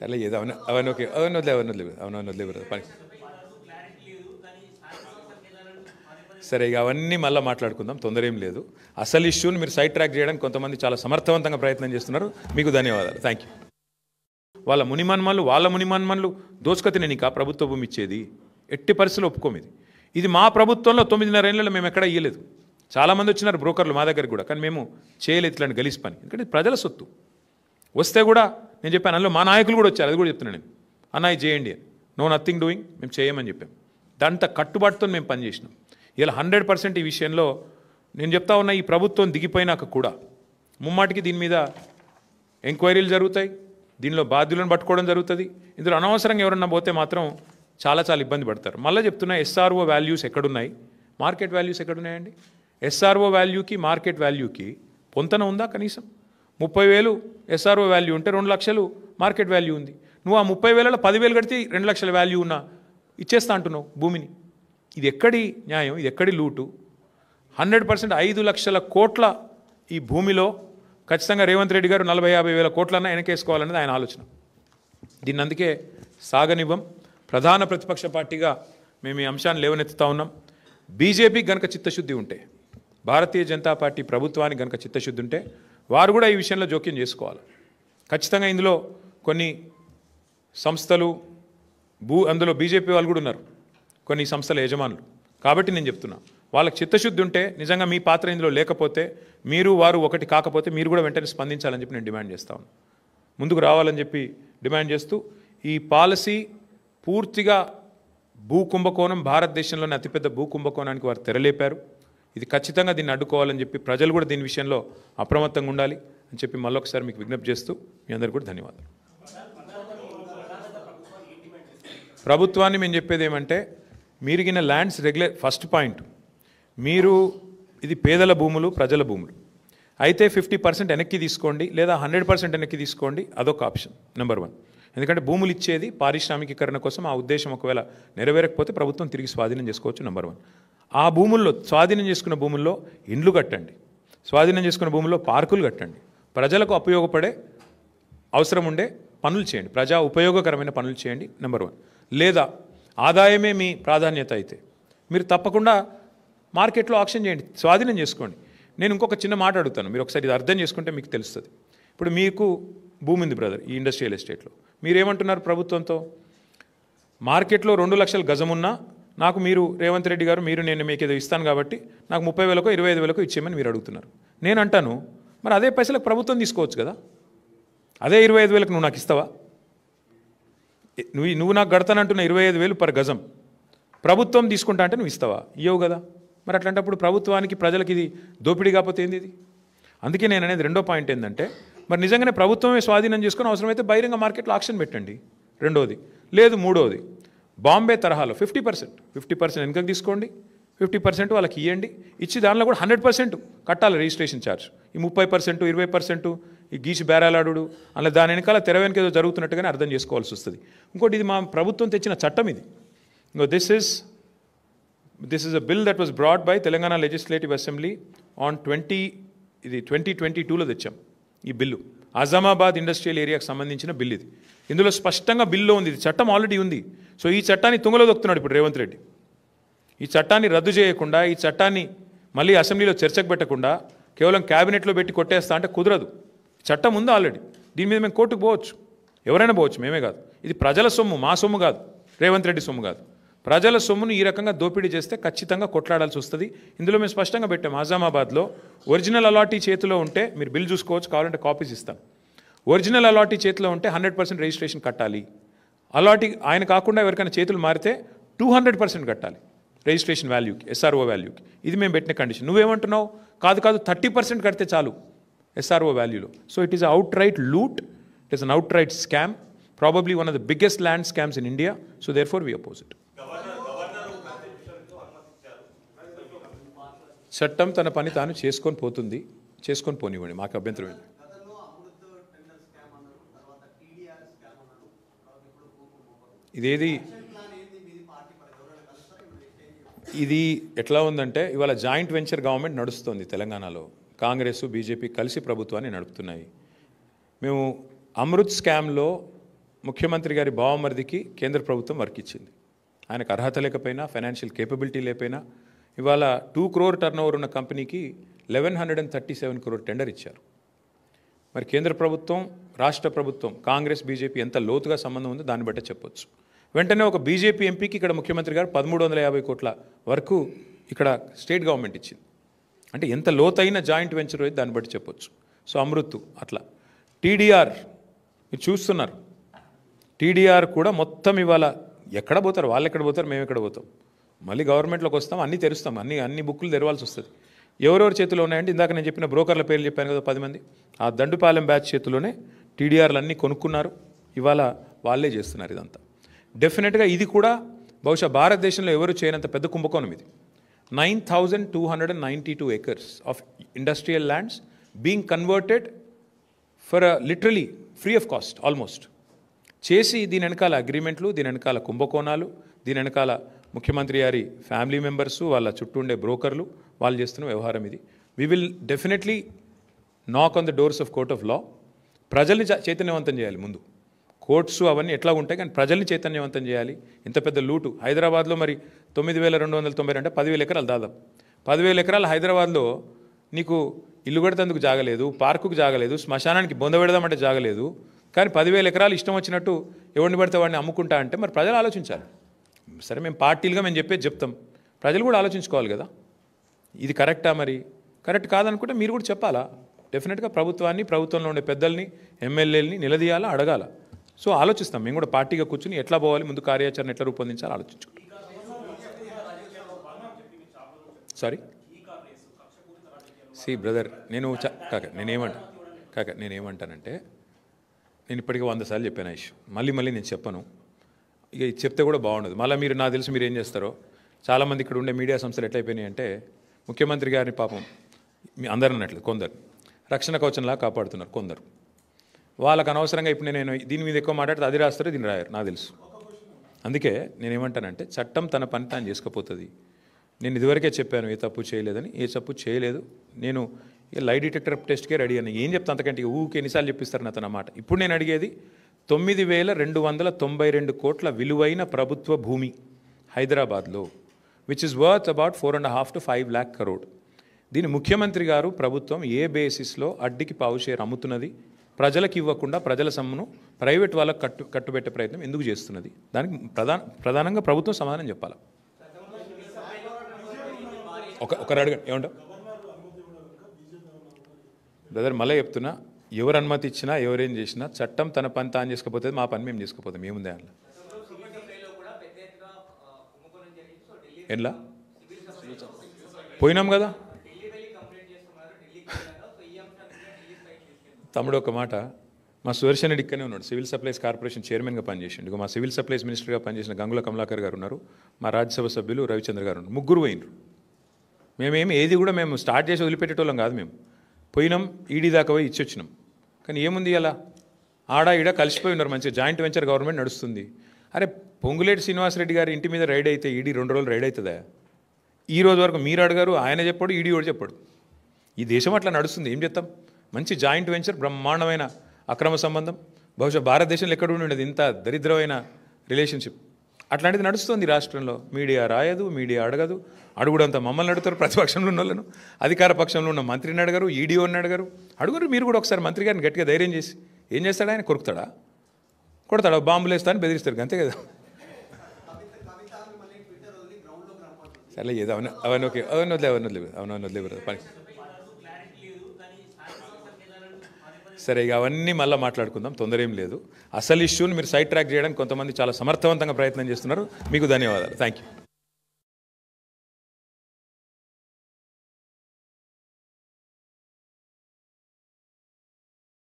సరే ఏదో అవన్నీ ఓకే అవన్నీ వదిలే పని. సరే ఇక అవన్నీ మళ్ళీ మాట్లాడుకుందాం, తొందర ఏం లేదు. అసలు ఇష్యూని మీరు సైడ్ ట్రాక్ చేయడానికి కొంతమంది చాలా సమర్థవంతంగా ప్రయత్నం చేస్తున్నారు. మీకు ధన్యవాదాలు, థ్యాంక్ యూ. వాళ్ళ మునిమన్మన్లు దోచుకతినే నీకు ఆ ప్రభుత్వ భూమి ఇచ్చేది? ఎట్టి పరిస్థితులు ఒప్పుకోమిది. ఇది మా ప్రభుత్వంలో 9.5 ఏళ్ళలో మేము ఎక్కడ ఇయ్యలేదు. చాలామంది వచ్చినారు బ్రోకర్లు మా దగ్గరికి కూడా, కానీ మేము చేయలేదు ఇట్లాంటి గలీజ్ పని. ఎందుకంటే ప్రజల సొత్తు. వస్తే కూడా నేను చెప్పాను, అందులో మా నాయకులు కూడా వచ్చారు, అది కూడా చెప్తున్నాను నేను. అన్న ఇది చేయండి అని. నో నథింగ్ డూయింగ్, మేము చేయమని చెప్పాం. దాంతో కట్టుబాటుతో మేము పనిచేసినాం. ఇలా 100% ఈ విషయంలో నేను చెప్తా ఉన్నా, ఈ ప్రభుత్వం దిగిపోయినాక కూడా ముమ్మాటికి దీని మీద ఎంక్వైరీలు జరుగుతాయి, దీనిలో బాధ్యులను పట్టుకోవడం జరుగుతుంది. ఇందులో అనవసరంగా ఎవరన్నా పోతే మాత్రం చాలా ఇబ్బంది పడతారు. మళ్ళీ చెప్తున్నా, ఎస్ఆర్ఓ వాల్యూస్ ఎక్కడున్నాయి, మార్కెట్ వాల్యూస్ ఎక్కడున్నాయండి? ఎస్ఆర్ఓ వాల్యూకి మార్కెట్ వాల్యూకి పొంతన ఉందా? కనీసం 30,000 ఎస్ఆర్ఓ వాల్యూ ఉంటే 2 లక్షలు మార్కెట్ వాల్యూ ఉంది. నువ్వు ఆ 30,000లో 10,000 కడితే 2 లక్షల వాల్యూ ఉన్నా ఇచ్చేస్తా అంటున్నావు భూమిని. ఇది ఎక్కడి న్యాయం? ఇది ఎక్కడి లూటు? 100% 5 లక్షల కోట్ల ఈ భూమిలో ఖచ్చితంగా రేవంత్ రెడ్డి గారు 40-50 వేల కోట్లన్నా వెనకేసుకోవాలనేది ఆయన ఆలోచన. దీన్ని అందుకే సాగనివ్వం. ప్రధాన ప్రతిపక్ష పార్టీగా మేము ఈ అంశాన్ని లేవనెత్తుతా ఉన్నాం. బీజేపీకి గనక చిత్తశుద్ధి ఉంటే, భారతీయ జనతా పార్టీ ప్రభుత్వానికి గనక చిత్తశుద్ధి ఉంటే వారు కూడా ఈ విషయంలో జోక్యం చేసుకోవాలి. ఖచ్చితంగా ఇందులో కొన్ని సంస్థలు అందులో బీజేపీ వాళ్ళు కూడా ఉన్నారు, కొన్ని సంస్థల యజమానులు. కాబట్టి నేను చెప్తున్నా, వాళ్ళకి చిత్తశుద్ధి ఉంటే, నిజంగా మీ పాత్ర ఇందులో లేకపోతే, మీరు వారు ఒకటి కాకపోతే మీరు కూడా వెంటనే స్పందించాలని చెప్పి నేను డిమాండ్ చేస్తా ఉన్నాను. ముందుకు రావాలని చెప్పి డిమాండ్ చేస్తూ, ఈ పాలసీ పూర్తిగా భూ కుంభకోణం, భారతదేశంలోని అతిపెద్ద భూ కుంభకోణానికి వారు తెరలేపారు. ఇది ఖచ్చితంగా దీన్ని అడ్డుకోవాలని చెప్పి ప్రజలు కూడా దీని విషయంలో అప్రమత్తంగా ఉండాలి అని చెప్పి మళ్ళొకసారి మీకు విజ్ఞప్తి చేస్తూ మీ అందరికీ కూడా ధన్యవాదాలు. ప్రభుత్వాన్ని మేము చెప్పేది ఏమంటే, మీరిగిన ల్యాండ్స్ ఫస్ట్ పాయింట్, మీరు ఇది పేదల భూములు, ప్రజల భూములు అయితే 50% వెనక్కి తీసుకోండి, లేదా 100% వెనక్కి తీసుకోండి. అదొక ఆప్షన్ నెంబర్ 1. ఎందుకంటే భూములు ఇచ్చేది పారిశ్రామికీకరణ కోసం. ఆ ఉద్దేశం ఒకవేళ నెరవేరకపోతే ప్రభుత్వం తిరిగి స్వాధీనం చేసుకోవచ్చు. నెంబర్ 1. ఆ భూముల్లో, స్వాధీనం చేసుకున్న భూముల్లో ఇండ్లు కట్టండి, స్వాధీనం చేసుకున్న భూముల్లో పార్కులు కట్టండి, ప్రజలకు ఉపయోగపడే అవసరం ఉండే పనులు చేయండి, ప్రజా ఉపయోగకరమైన పనులు చేయండి. నెంబర్ 1. లేదా ఆదాయమే మీ ప్రాధాన్యత అయితే మీరు తప్పకుండా మార్కెట్లో ఆక్షన్ చేయండి, స్వాధీనం చేసుకోండి. నేను ఇంకొక చిన్న మాట అడుగుతాను, మీరు ఒకసారి ఇది అర్థం చేసుకుంటే మీకు తెలుస్తుంది. ఇప్పుడు మీకు భూమి ఉంది బ్రదర్, ఈ ఇండస్ట్రియల్ ఎస్టేట్లో. మీరేమంటున్నారు ప్రభుత్వంతో? మార్కెట్లో 2 లక్షల గజం ఉన్నా నాకు మీరు రేవంత్ రెడ్డి గారు, నేను మీకు ఏదో ఇస్తాను కాబట్టి నాకు 30,000కో 25,000కో ఇచ్చేయమని మీరు అడుగుతున్నారు. నేను అంటాను, మరి అదే పైసలకు ప్రభుత్వం తీసుకోవచ్చు కదా, అదే 25,000కు నువ్వు నాకు ఇస్తావా? నువ్వు నాకు గడతానంటున్న 25,000 పర్ గజం ప్రభుత్వం తీసుకుంటా అంటే నువ్వు ఇస్తావా? ఇవ్వవు కదా. మరి అట్లాంటప్పుడు ప్రభుత్వానికి, ప్రజలకి ఇది దోపిడీ కాకపోతే ఏంది ఇది? అందుకే నేను అనేది రెండో పాయింట్ ఏంటంటే, మరి నిజంగానే ప్రభుత్వమే స్వాధీనం చేసుకుని అవసరమైతే బహిరంగ మార్కెట్లో ఆక్షన్ పెట్టండి. రెండోది. లేదు మూడోది, బాంబే తరహాలో 50% వెనుకకు తీసుకోండి, 50% వాళ్ళకి ఇవ్వండి. ఇచ్చి దానిలో కూడా 100% కట్టాలి రిజిస్ట్రేషన్ ఛార్జ్. ఈ 30%, 20% ఈ గీసి బేరాలాడు, అలా దాని వెనకాల తెర వెనక ఏదో జరుగుతున్నట్టుగానే అర్థం చేసుకోవాల్సి వస్తుంది. ఇంకోటి, ఇది మా ప్రభుత్వం తెచ్చిన చట్టం ఇది. ఇంకో this is a bill that was brought by Telangana Legislative Assembly on 2022లో తెచ్చాం ఈ బిల్లు. అజామాబాద్ ఇండస్ట్రియల్ ఏరియాకి సంబంధించిన బిల్ ఇది. ఇందులో స్పష్టంగా బిల్లో ఉంది, ఇది చట్టం ఆల్రెడీ ఉంది. సో ఈ చట్టాన్ని తుంగలో దొక్కుతున్నాడు ఇప్పుడు రేవంత్ రెడ్డి. ఈ చట్టాన్ని రద్దు చేయకుండా, ఈ చట్టాన్ని మళ్ళీ అసెంబ్లీలో చర్చకు పెట్టకుండా కేవలం క్యాబినెట్లో పెట్టి కొట్టేస్తా అంటే కుదరదు. చట్టం ఉంది ఆల్రెడీ, దీని మీద మేము కోర్టుకు పోవచ్చు, ఎవరైనా పోవచ్చు, మేమే కాదు. ఇది ప్రజల సొమ్ము, మా సొమ్ము కాదు, రేవంత్ రెడ్డి సొమ్ము కాదు. ప్రజల సొమ్మును ఈ రకంగా దోపిడీ చేస్తే ఖచ్చితంగా కొట్లాడాల్సి వస్తుంది. ఇందులో మేము స్పష్టంగా పెట్టాము, అజామాబాద్లో ఒరిజినల్ అలాటీ చేతిలో ఉంటే మీరు బిల్ చూసుకోవచ్చు, కావాలంటే కాపీస్ ఇస్తాను. ఒరిజినల్ అలాటీ చేతిలో ఉంటే 100% రిజిస్ట్రేషన్ కట్టాలి. అలాటీ ఆయన కాకుండా ఎవరికైనా చేతులు మారితే 200% కట్టాలి రిజిస్ట్రేషన్ వాల్యూకి, ఎస్ఆర్ఓ వాల్యూకి. ఇది మేము పెట్టిన కండిషన్. నువ్వేమంటున్నావు? కాదు 30% కడితే చాలు ఎస్ఆర్ఓ వాల్యూలో. So it is outright loot, it is an outright scam, probably one of the biggest land scams in India. So therefore we oppose it. చట్టం తన పని తాను చేసుకొని పోతుంది, చేసుకొని పోనివ్వండి, మాకు అభ్యంతరం ఏంటి. ఇదేది ఇది ఎట్లా ఉందంటే, ఇవాళ జాయింట్ వెంచర్ గవర్నమెంట్ నడుస్తుంది తెలంగాణలో. కాంగ్రెస్, బీజేపీ కలిసి ప్రభుత్వాన్ని నడుపుతున్నాయి. మేము అమృత్ స్కామ్లో ముఖ్యమంత్రి గారి బావమరిదికి కేంద్ర ప్రభుత్వం వర్క్ ఇచ్చింది. ఆయనకు అర్హత లేకపోయినా, ఫైనాన్షియల్ కేపబిలిటీ లేకపోయినా ఇవాళ 2 crore టర్నోవర్ ఉన్న కంపెనీకి 1137 crore టెండర్ ఇచ్చారు. మరి కేంద్ర ప్రభుత్వం, రాష్ట్ర ప్రభుత్వం, కాంగ్రెస్, బీజేపీ ఎంత లోతుగా సంబంధం ఉందో దాన్ని బట్టే చెప్పొచ్చు. వెంటనే ఒక బీజేపీ ఎంపీకి ఇక్కడ ముఖ్యమంత్రి గారు 1350 కోట్ల వరకు ఇక్కడ స్టేట్ గవర్నమెంట్ ఇచ్చింది. అంటే ఎంత లోతైన జాయింట్ వెంచర్ అయితే దాన్ని బట్టి చెప్పొచ్చు. సో అమృత్ అట్లా. టీడీఆర్ మీరు చూస్తున్నారు, టీడీఆర్ కూడా మొత్తం ఇవాళ ఎక్కడ పోతారు, వాళ్ళు ఎక్కడ పోతారు, మేము ఎక్కడ పోతాం. మళ్ళీ గవర్నమెంట్లోకి వస్తాం, అన్నీ తెరుస్తాం, అన్ని బుక్కులు తెరవాల్సి వస్తుంది. ఎవరెవరి చేతిలో ఉన్నాయంటే ఇందాక నేను చెప్పిన బ్రోకర్ల పేర్లు చెప్పాను కదా 10 మంది, ఆ దండుపాలెం బ్యాచ్ చేతిలోనే టీడీఆర్లు అన్నీ కొనుక్కున్నారు. ఇవాళ వాళ్ళే చేస్తున్నారు ఇదంతా. డెఫినెట్గా ఇది కూడా బహుశా భారతదేశంలో ఎవరు చేయనంత పెద్ద కుంభకోణం ఇది. 9,292 acres of industrial lands being converted for literally free of cost almost చేసి దీని వెనకాల అగ్రిమెంట్లు, దీని వెనకాల కుంభకోణాలు, దీని వెనకాల ముఖ్యమంత్రి గారి ఫ్యామిలీ మెంబర్సు, వాళ్ళ చుట్టూ ఉండే బ్రోకర్లు, వాళ్ళు చేస్తున్న వ్యవహారం ఇది. వీ విల్ డెఫినెట్లీ నాక్ on the doors of court of law. ప్రజల్ని చైతన్యవంతం చేయాలి. ముందు కోర్ట్స్ అవన్నీ ఎట్లా ఉంటాయి, కానీ ప్రజల్ని చైతన్యవంతం చేయాలి. ఇంత పెద్ద లూటు హైదరాబాద్లో మరి 9,292 అంటే 10,000 ఎకరాలు దాదాపు. 10,000 ఎకరాలు హైదరాబాద్లో నీకు ఇల్లు కడతందుకు జాగలేదు, పార్కుకు జాగలేదు, శ్మశానానికి బొంద పెడదామంటే జాగలేదు. కానీ 10,000 ఎకరాలు ఇష్టం వచ్చినట్టు ఎవరిని పడితే వాడిని అమ్ముకుంటా అంటే మరి ప్రజలు ఆలోచించాలి. సరే మేము పార్టీలుగా మేము చెప్తాం, ప్రజలు కూడా ఆలోచించుకోవాలి కదా, ఇది కరెక్టా, మరి కరెక్ట్ కాదనుకుంటే మీరు కూడా చెప్పాలా. డెఫినెట్గా ప్రభుత్వాన్ని, ప్రభుత్వంలో ఉండే పెద్దల్ని, ఎమ్మెల్యేలని నిలదీయాలా, అడగాల. సో ఆలోచిస్తాం మేము కూడా పార్టీగా కూర్చుని ఎట్లా పోవాలి, ముందు కార్యాచరణ ఎట్లా రూపొందించాలో ఆలోచించుకుంటాం. సారీ సి బ్రదర్, నేనేమంటానంటే నేను ఇప్పటికీ 100 సార్లు చెప్పాను ఇష్యూ, మళ్ళీ నేను చెప్పను. ఇక చెప్తే కూడా బాగుండదు. మళ్ళీ మీరు నాకు తెలుసు మీరు ఏం చేస్తారో. చాలామంది ఇక్కడ ఉండే మీడియా సంస్థలు ఎట్లయిపోయినాయి అంటే ముఖ్యమంత్రి గారిని పాపం మీ అందరూ అన్నట్లు కొందరు రక్షణ కవచంలా కాపాడుతున్నారు, కొందరు వాళ్ళకు అనవసరంగా ఇప్పుడు నేను దీని మీద ఎక్కువ మాట్లాడితే అది రాస్తారో దీన్ని రాయారు నాకు తెలుసు. అందుకే నేనేమంటానంటే చట్టం తన పని తాను చేసుకుపోతుంది. నేను ఇదివరకే చెప్పాను ఏ తప్పు చేయలేదని, ఏ తప్పు చేయలేదు. నేను లై డిటెక్టర్ టెస్ట్కే రెడీ అని ఏం చెప్తాను, అంతకంటే ఊకే ఎన్నిసార్లు చెప్పిస్తారు నా తన మాట. ఇప్పుడు నేను అడిగేది 9,292 కోట్ల విలువైన ప్రభుత్వ భూమి హైదరాబాద్లో, which is worth about 4.5 to 5 lakh crore. దీన్ని ముఖ్యమంత్రి గారు ప్రభుత్వం ఏ బేసిస్లో అడ్డికి పావు షేర్ అమ్ముతున్నది, ప్రజలకు ఇవ్వకుండా ప్రజల సొమ్మును ప్రైవేట్ వాళ్ళకు కట్టుబెట్టే ప్రయత్నం ఎందుకు చేస్తున్నది, దానికి ప్రధానంగా ప్రభుత్వం సమాధానం చెప్పాలి. ఒకరు అడగండి ఏమంటావు బ్రదర్, మళ్ళీ చెప్తున్నా, ఎవరు అనుమతి ఇచ్చినా ఎవరేం చేసినా చట్టం తన పని తాను చేసుకపోతే మా పని మేము చేసుకుపోతాం. ఏముంది అందులో? ఎట్లా పోయినాం కదా తమ్ముడు. ఒక మాట, మా సుదర్శన్ రెడ్డి ఇక్కడనే ఉన్నాడు, సివిల్ సప్లైస్ కార్పొరేషన్ చైర్మన్గా పనిచేసిండు. మా సివిల్ సప్లైస్ మినిస్టర్గా పనిచేసిన గంగుల కమలాకర్ గారు ఉన్నారు, మా రాజ్యసభ సభ్యులు రవిచంద్ర గారు ఉన్నారు. ముగ్గురు పోయినరు. ఏది కూడా మేము స్టార్ట్ చేసి వదిలిపెట్టేటోళ్ళం కాదు. మేము పోయినాం, ఈడీ దాకా పోయి ఇచ్చి వచ్చినాం. కానీ ఏముంది, అలా ఈడ కలిసిపోయి ఉన్నారు, మంచిగా జాయింట్ వెంచర్ గవర్నమెంట్ నడుస్తుంది. అరే పొంగులేటి శ్రీనివాసరెడ్డి గారి ఇంటి మీద రైడ్ అయితే ఈడీ 2 రోజులు రైడ్ అవుతుందా? ఈ రోజు వరకు మీరు అడగారు, ఆయన చెప్పాడు, ఈడీ కూడా చెప్పాడు. ఈ దేశం అట్లా నడుస్తుంది, ఏం చేస్తాం. మంచి జాయింట్ వెంచర్, బ్రహ్మాండమైన అక్రమ సంబంధం, బహుశా భారతదేశంలో ఎక్కడ ఉండేది ఇంత దరిద్రమైన రిలేషన్షిప్. అట్లాంటిది నడుస్తుంది రాష్ట్రంలో. మీడియా రాయదు, మీడియా అడగదు, అడుగుడంతా మమ్మల్ని అడుగుతారు, ప్రతిపక్షంలో ఉన్న వాళ్ళను. అధికార పక్షంలో ఉన్న మంత్రిని అడగరు, ఈడీఓని అడగరు. అడుగురు మీరు కూడా ఒకసారి మంత్రి గారిని గట్టిగా ధైర్యం చేసి ఏం చేస్తాడు ఆయన? కొరుకుతాడా? కొడతాడా? బాంబులు వేస్తా అని బెదిరిస్తారు, అంతే కదా. సరే ఏదో అవన్నీ ఓకే, అవన్నీ వదిలే పని. సరే ఇక అవన్నీ మళ్ళీ మాట్లాడుకుందాం, తొందర ఏం లేదు. అసలు ఇష్యూని మీరు సైడ్ ట్రాక్ చేయడానికి కొంతమంది చాలా సమర్థవంతంగా ప్రయత్నం చేస్తున్నారు. మీకు ధన్యవాదాలు. Thank you.